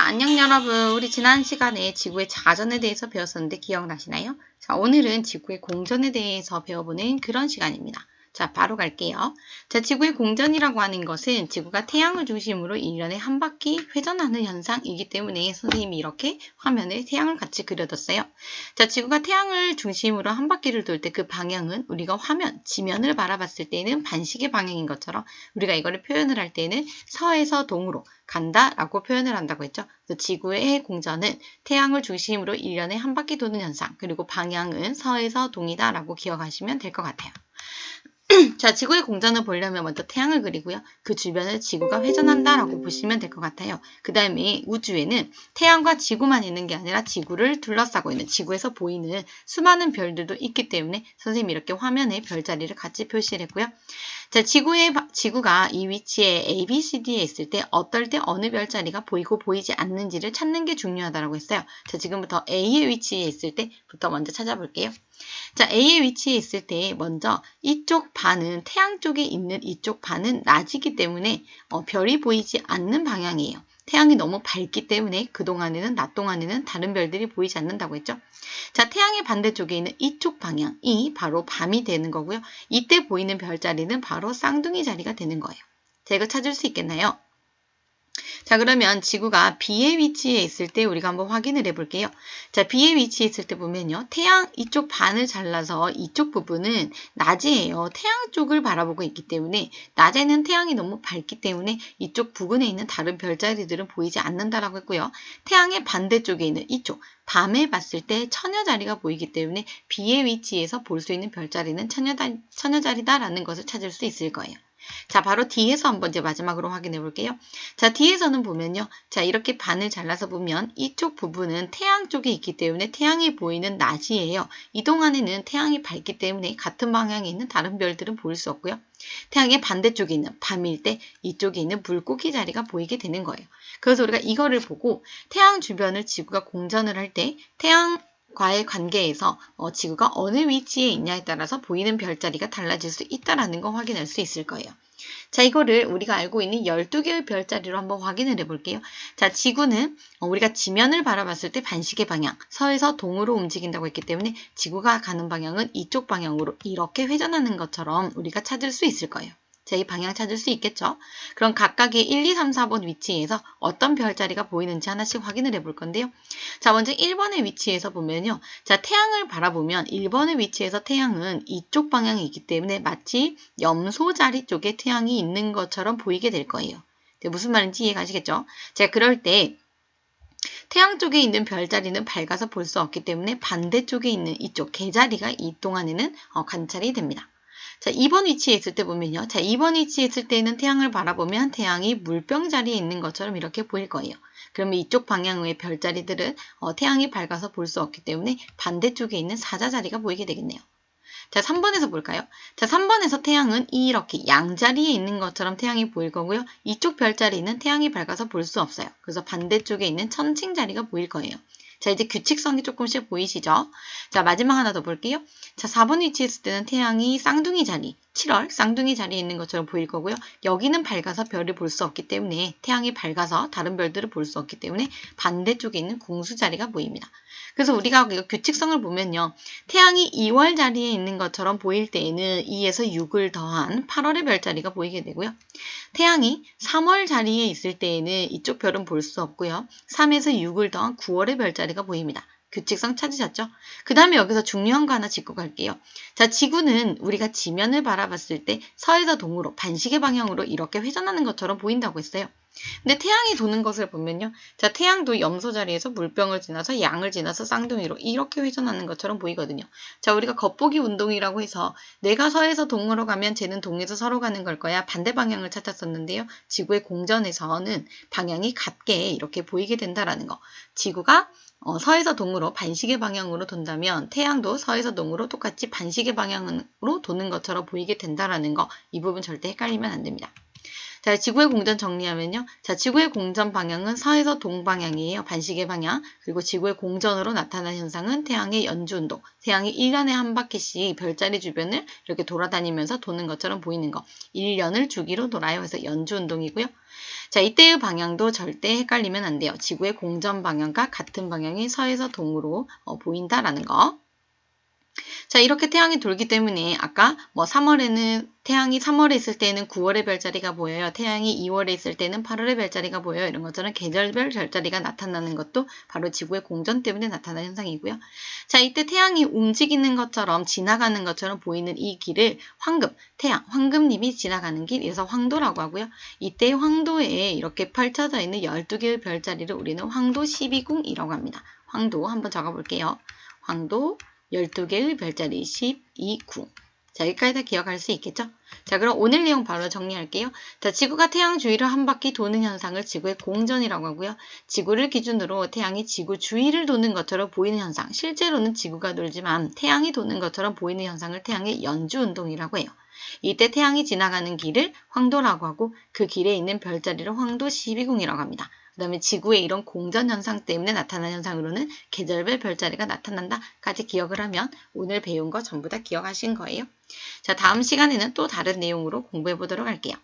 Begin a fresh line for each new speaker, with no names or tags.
안녕 여러분. 우리 지난 시간에 지구의 자전에 대해서 배웠었는데 기억나시나요? 자, 오늘은 지구의 공전에 대해서 배워보는 그런 시간입니다. 자, 바로 갈게요. 자, 지구의 공전이라고 하는 것은 지구가 태양을 중심으로 1년에 한 바퀴 회전하는 현상이기 때문에 선생님이 이렇게 화면에 태양을 같이 그려뒀어요. 자, 지구가 태양을 중심으로 한 바퀴를 돌 때 그 방향은 우리가 화면, 지면을 바라봤을 때는 반시계 방향인 것처럼 우리가 이거를 표현을 할 때는 서에서 동으로 간다라고 표현을 한다고 했죠. 그래서 지구의 공전은 태양을 중심으로 1년에 한 바퀴 도는 현상, 그리고 방향은 서에서 동이다라고 기억하시면 될 것 같아요. 자, 지구의 공전을 보려면 먼저 태양을 그리고요. 그 주변을 지구가 회전한다라고 보시면 될 것 같아요. 그 다음에 우주에는 태양과 지구만 있는 게 아니라 지구를 둘러싸고 있는 지구에서 보이는 수많은 별들도 있기 때문에 선생님이 이렇게 화면에 별자리를 같이 표시를 했고요. 자, 지구가 이 위치에 A, B, C, D에 있을 때 어떨 때 어느 별자리가 보이고 보이지 않는지를 찾는 게 중요하다고 했어요. 자, 지금부터 A의 위치에 있을 때부터 먼저 찾아볼게요. 자, A의 위치에 있을 때 먼저 이쪽 반은 태양 쪽에 있는 이쪽 반은 낮이기 때문에 별이 보이지 않는 방향이에요. 태양이 너무 밝기 때문에 그동안에는 낮 동안에는 다른 별들이 보이지 않는다고 했죠. 자, 태양의 반대쪽에 있는 이쪽 방향이 바로 밤이 되는 거고요. 이때 보이는 별자리는 바로 쌍둥이 자리가 되는 거예요. 자, 이거 찾을 수 있겠나요? 자, 그러면 지구가 B의 위치에 있을 때 우리가 한번 확인을 해볼게요. 자, B의 위치에 있을 때 보면요. 태양 이쪽 반을 잘라서 이쪽 부분은 낮이에요. 태양 쪽을 바라보고 있기 때문에 낮에는 태양이 너무 밝기 때문에 이쪽 부근에 있는 다른 별자리들은 보이지 않는다라고 했고요. 태양의 반대쪽에 있는 이쪽 밤에 봤을 때 처녀자리가 보이기 때문에 B의 위치에서 볼 수 있는 별자리는 처녀자리다라는 것을 찾을 수 있을 거예요. 자, 바로 D에서 한번 이제 마지막으로 확인해 볼게요. 자, D에서는 보면요. 자, 이렇게 반을 잘라서 보면 이쪽 부분은 태양 쪽에 있기 때문에 태양이 보이는 낮이에요. 이 동안에는 태양이 밝기 때문에 같은 방향에 있는 다른 별들은 보일 수 없고요. 태양의 반대쪽에 있는 밤일 때 이쪽에 있는 물고기 자리가 보이게 되는 거예요. 그래서 우리가 이거를 보고 태양 주변을 지구가 공전을 할 때 태양과의 관계에서 지구가 어느 위치에 있냐에 따라서 보이는 별자리가 달라질 수 있다는 거 확인할 수 있을 거예요. 자, 이거를 우리가 알고 있는 12개의 별자리로 한번 확인을 해볼게요. 자, 지구는 우리가 지면을 바라봤을 때 반시계 방향, 서에서 동으로 움직인다고 했기 때문에 지구가 가는 방향은 이쪽 방향으로 이렇게 회전하는 것처럼 우리가 찾을 수 있을 거예요. 자, 이 방향 찾을 수 있겠죠? 그럼 각각의 1, 2, 3, 4번 위치에서 어떤 별자리가 보이는지 하나씩 확인을 해볼 건데요. 자, 먼저 1번의 위치에서 보면요. 자, 태양을 바라보면 1번의 위치에서 태양은 이쪽 방향이 있기 때문에 마치 염소 자리 쪽에 태양이 있는 것처럼 보이게 될 거예요. 무슨 말인지 이해가시겠죠? 제가 그럴 때 태양 쪽에 있는 별자리는 밝아서 볼 수 없기 때문에 반대쪽에 있는 이쪽 개자리가 이 동안에는 관찰이 됩니다. 자, 2번 위치에 있을 때 보면요. 자, 2번 위치에 있을 때는 태양을 바라보면 태양이 물병 자리에 있는 것처럼 이렇게 보일 거예요. 그러면 이쪽 방향의 별자리들은 태양이 밝아서 볼 수 없기 때문에 반대쪽에 있는 사자 자리가 보이게 되겠네요. 자, 3번에서 볼까요? 자, 3번에서 태양은 이렇게 양자리에 있는 것처럼 태양이 보일 거고요. 이쪽 별자리는 태양이 밝아서 볼 수 없어요. 그래서 반대쪽에 있는 천칭 자리가 보일 거예요. 자, 이제 규칙성이 조금씩 보이시죠? 자, 마지막 하나 더 볼게요. 자, 4번 위치에 있을 때는 태양이 쌍둥이 자리, 7월 쌍둥이 자리에 있는 것처럼 보일 거고요. 여기는 밝아서 별을 볼 수 없기 때문에 태양이 밝아서 다른 별들을 볼 수 없기 때문에 반대쪽에 있는 공수 자리가 보입니다. 그래서 우리가 이거 규칙성을 보면요. 태양이 2월 자리에 있는 것처럼 보일 때에는 2에서 6을 더한 8월의 별자리가 보이게 되고요. 태양이 3월 자리에 있을 때에는 이쪽 별은 볼 수 없고요. 3에서 6을 더한 9월의 별자리가 보입니다. 규칙성 찾으셨죠? 그 다음에 여기서 중요한 거 하나 짚고 갈게요. 자, 지구는 우리가 지면을 바라봤을 때 서에서 동으로 반시계 방향으로 이렇게 회전하는 것처럼 보인다고 했어요. 근데 태양이 도는 것을 보면요. 자, 태양도 염소 자리에서 물병을 지나서 양을 지나서 쌍둥이로 이렇게 회전하는 것처럼 보이거든요. 자, 우리가 겉보기 운동이라고 해서 내가 서에서 동으로 가면 쟤는 동에서 서로 가는 걸 거야. 반대 방향을 찾았었는데요. 지구의 공전에서는 방향이 같게 이렇게 보이게 된다라는 거. 지구가 서에서 동으로 반시계 방향으로 돈다면 태양도 서에서 동으로 똑같이 반시계 방향으로 도는 것처럼 보이게 된다라는 거. 이 부분 절대 헷갈리면 안 됩니다. 자, 지구의 공전 정리하면요. 자, 지구의 공전 방향은 서에서 동방향이에요. 반시계 방향. 그리고 지구의 공전으로 나타나는 현상은 태양의 연주운동. 태양이 1년에 한 바퀴씩 별자리 주변을 이렇게 돌아다니면서 도는 것처럼 보이는 거. 1년을 주기로 돌아요. 그래서 연주운동이고요. 자, 이때의 방향도 절대 헷갈리면 안 돼요. 지구의 공전 방향과 같은 방향이 서에서 동으로 보인다라는 거. 자, 이렇게 태양이 돌기 때문에 아까 뭐 3월에는 태양이 3월에 있을 때는 9월의 별자리가 보여요. 태양이 2월에 있을 때는 8월의 별자리가 보여요. 이런 것처럼 계절별 별자리가 나타나는 것도 바로 지구의 공전 때문에 나타나는 현상이고요. 자, 이때 태양이 움직이는 것처럼 지나가는 것처럼 보이는 이 길을 황금잎이 지나가는 길, 이래서 황도라고 하고요. 이때 황도에 이렇게 펼쳐져 있는 12개의 별자리를 우리는 황도 12궁이라고 합니다. 황도 한번 적어볼게요. 황도 12개의 별자리 12궁. 자, 여기까지 다 기억할 수 있겠죠? 자, 그럼 오늘 내용 바로 정리할게요. 자, 지구가 태양 주위를 한 바퀴 도는 현상을 지구의 공전이라고 하고요. 지구를 기준으로 태양이 지구 주위를 도는 것처럼 보이는 현상, 실제로는 지구가 돌지만 태양이 도는 것처럼 보이는 현상을 태양의 연주운동이라고 해요. 이때 태양이 지나가는 길을 황도라고 하고 그 길에 있는 별자리를 황도 12궁이라고 합니다. 그 다음에 지구의 이런 공전 현상 때문에 나타나는 현상으로는 계절별 별자리가 나타난다까지 기억을 하면 오늘 배운 거 전부 다 기억하신 거예요. 자, 다음 시간에는 또 다른 내용으로 공부해 보도록 할게요.